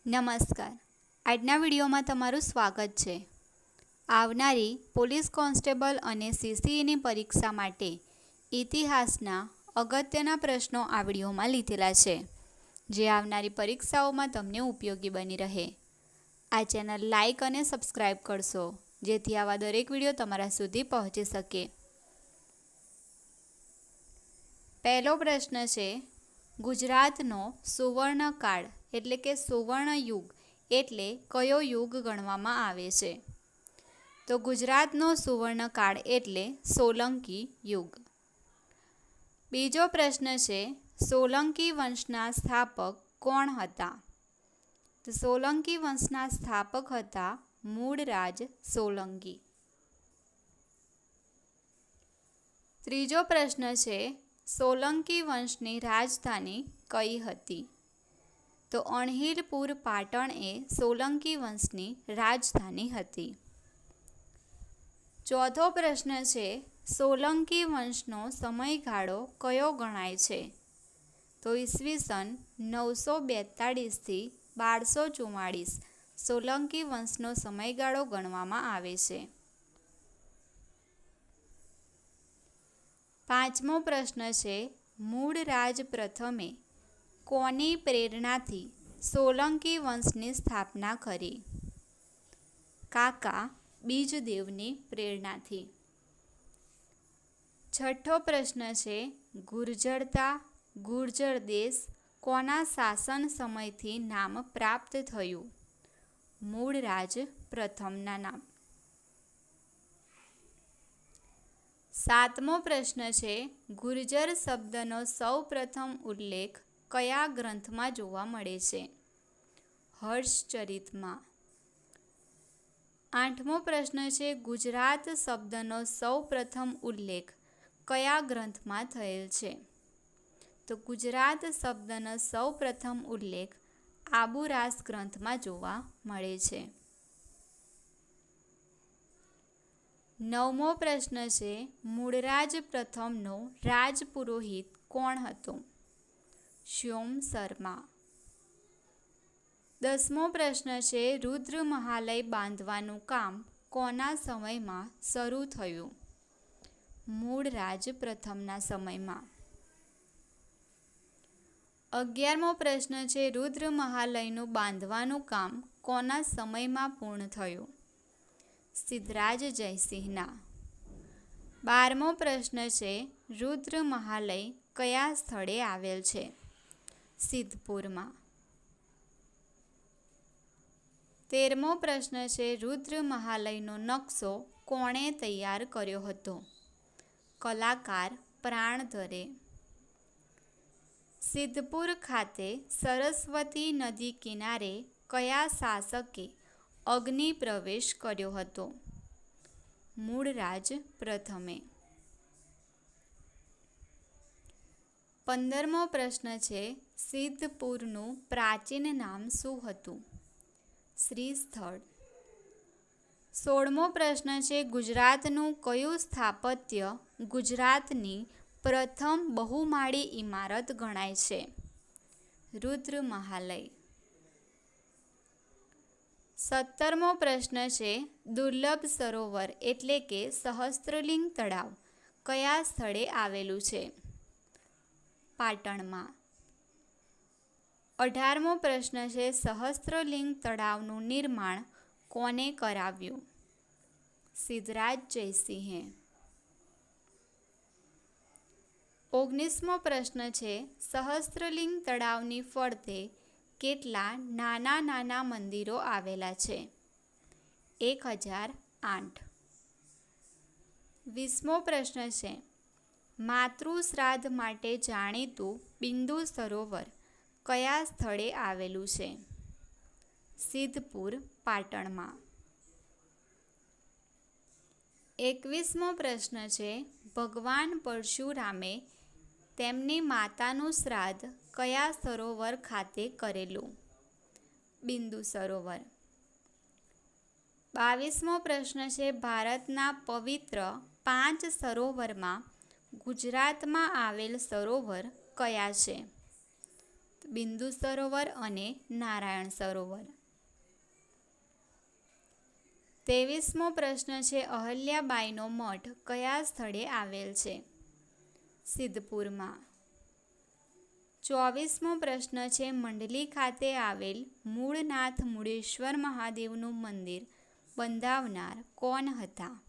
નમસ્કાર. આજના વિડીયોમાં તમારું સ્વાગત છે. આવનારી પોલીસ કોન્સ્ટેબલ અને સીસીઈની પરીક્ષા માટે ઇતિહાસના અગત્યના પ્રશ્નો આ વિડીયોમાં લીધેલા છે, જે આવનારી પરીક્ષાઓમાં તમને ઉપયોગી બની રહે. આ ચેનલ લાઇક અને સબસ્ક્રાઈબ કરશો, જેથી આવા દરેક વિડીયો તમારા સુધી પહોંચી શકે. પહેલો પ્રશ્ન છે, ગુજરાતનો સુવર્ણકાળ એટલે કે સુવર્ણ યુગ એટલે કયો યુગ ગણવામાં આવે છે? તો ગુજરાતનો સુવર્ણકાળ એટલે સોલંકી યુગ. બીજો પ્રશ્ન છે, સોલંકી વંશના સ્થાપક કોણ હતા? તો સોલંકી વંશના સ્થાપક હતા મૂળરાજ સોલંકી. ત્રીજો પ્રશ્ન છે, સોલંકી વંશની રાજધાની કઈ હતી? તો અણહિલપુર પાટણ એ સોલંકી વંશની રાજધાની હતી. ચોથો પ્રશ્ન છે, સોલંકી વંશનો સમયગાળો કયો ગણાય છે? તો ઈસવીસન 942 થી 1244 સોલંકી વંશનો સમયગાળો ગણવામાં આવે છે. પાંચમો પ્રશ્ન છે, મૂળરાજ પ્રથમે કોની પ્રેરણાથી સોલંકી વંશની સ્થાપના કરી? કાકા બીજદેવની પ્રેરણાથી. છઠ્ઠો પ્રશ્ન છે, ગુર્જરતા ગુર્જર દેશ કોના શાસન સમયથી નામ પ્રાપ્ત થયું? મૂળરાજ પ્રથમના નામ. સાતમો પ્રશ્ન છે, ગુર્જર શબ્દનો સૌ પ્રથમ ઉલ્લેખ કયા ગ્રંથમાં જોવા મળે છે? હર્ષચરિતમાં. આઠમો પ્રશ્ન છે, ગુજરાત શબ્દનો સૌ પ્રથમ ઉલ્લેખ કયા ગ્રંથમાં થયેલ છે? તો ગુજરાત શબ્દનો સૌ પ્રથમ ઉલ્લેખ આબુરાસ ગ્રંથમાં જોવા મળે છે. નવમો પ્રશ્ન છે, મૂળરાજ પ્રથમનો રાજપુરોહિત કોણ હતો? શ્યોમ શર્મા. 10મો પ્રશ્ન છે, રુદ્ર મહાલય બાંધવાનું કામ કોના સમયમાં શરૂ થયું? મૂળરાજ પ્રથમના સમયમાં. 11મો પ્રશ્ન છે, રુદ્ર મહાલયનું બાંધવાનું કામ કોના સમયમાં પૂર્ણ થયું? સિદ્ધરાજ જયસિંહના. 12મો પ્રશ્ન છે, રુદ્ર મહાલય કયા સ્થળે આવેલ છે? સિદ્ધપુરમાં. 13મો પ્રશ્ન છે, રુદ્ર મહાલયનો નકશો કોણે તૈયાર કર્યો હતો? કલાકાર પ્રાણધરે. સિદ્ધપુર ખાતે સરસ્વતી નદી કિનારે કયા શાસકે અગ્નિ પ્રવેશ કર્યો હતો? મૂળરાજ પ્રથમે. 15મો પ્રશ્ન છે, સિદ્ધપુરનું પ્રાચીન નામ શું હતું? શ્રીસ્થળ. 16મો પ્રશ્ન છે, ગુજરાતનું કયું સ્થાપત્ય ગુજરાતની પ્રથમ બહુમાળી ઇમારત ગણાય છે? રુદ્ર મહાલય. 17મો પ્રશ્ન છે, દુર્લભ સરોવર એટલે કે સહસ્ત્રલિંગ તળાવ કયા સ્થળે આવેલું છે? પાટણમાં. 18મો પ્રશ્ન છે, સહસ્ત્રલિંગ તળાવનું નિર્માણ કોને કરાવ્યું? સિદ્ધરાજ જયસિંહે. 19મો પ્રશ્ન છે, સહસ્ત્રલિંગ તળાવની ફરતે કેટલા નાના નાના મંદિરો આવેલા છે? 1008. 20મો પ્રશ્ન છે, માતૃ શ્રાદ્ધ માટે જાણીતું બિંદુ સરોવર કયા સ્થળે આવેલું છે? સિદ્ધપુર પાટણમાં. 21મો પ્રશ્ન છે, ભગવાન પરશુરામે તેમની માતાનું શ્રાદ્ધ કયા સરોવર ખાતે કરેલું? બિંદુ સરોવર. 22મો પ્રશ્ન છે, ભારતના પવિત્ર 5 સરોવરમાં ગુજરાતમાં આવેલ સરોવર કયા છે? બિંદુ સરોવર અને નારાયણ સરોવર. 23મો પ્રશ્ન છે અહલ્યાબાઈનો મઠ કયા સ્થળે આવેલ છે? સિદ્ધપુરમાં. 24મો પ્રશ્ન છે મંડલી ખાતે આવેલ મૂળનાથ મૂળેશ્વર મહાદેવનું મંદિર બંધાવનાર કોણ હતા?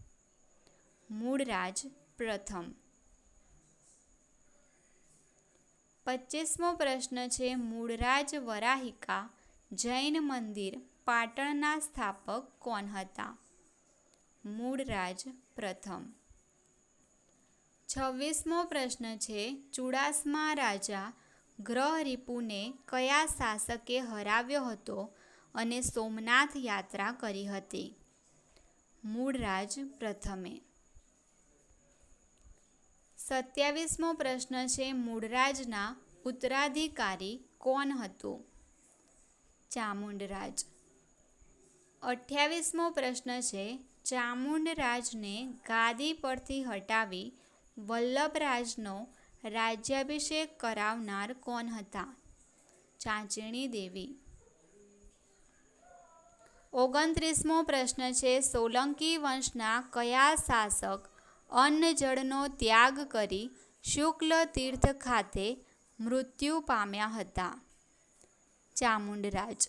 મૂળરાજ પ્રથમ. 25મો પ્રશ્ન છે મૂળરાજ વરાહિકા જૈન મંદિર પાટણના સ્થાપક કોણ હતા? મૂળરાજ પ્રથમ. 26મો પ્રશ્ન છે ચુડાસમા રાજા ગ્રહરિપુને કયા શાસકે હરાવ્યો હતો અને સોમનાથ યાત્રા કરી હતી? મૂળરાજ પ્રથમે. 27મો પ્રશ્ન છે મૂળરાજના ઉત્તરાધિકારી કોણ હતું? ચામુંડરાજ. 28મો પ્રશ્ન છે ચામુંડરાજને ગાદી પરથી હટાવી વલ્લભરાજનો રાજ્યાભિષેક કરાવનાર કોણ હતા? ચાંચીણી દેવી. 29મો પ્રશ્ન છે સોલંકી વંશના કયા શાસક અન્ન જળનો ત્યાગ કરી શુક્લ તીર્થ ખાતે મૃત્યુ પામ્યા હતા? ચામુંડરાજ.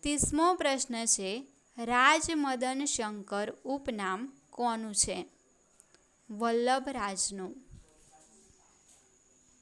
30મો પ્રશ્ન છે રાજમદન શંકર ઉપનામ કોનું છે? વલ્લભરાજનું.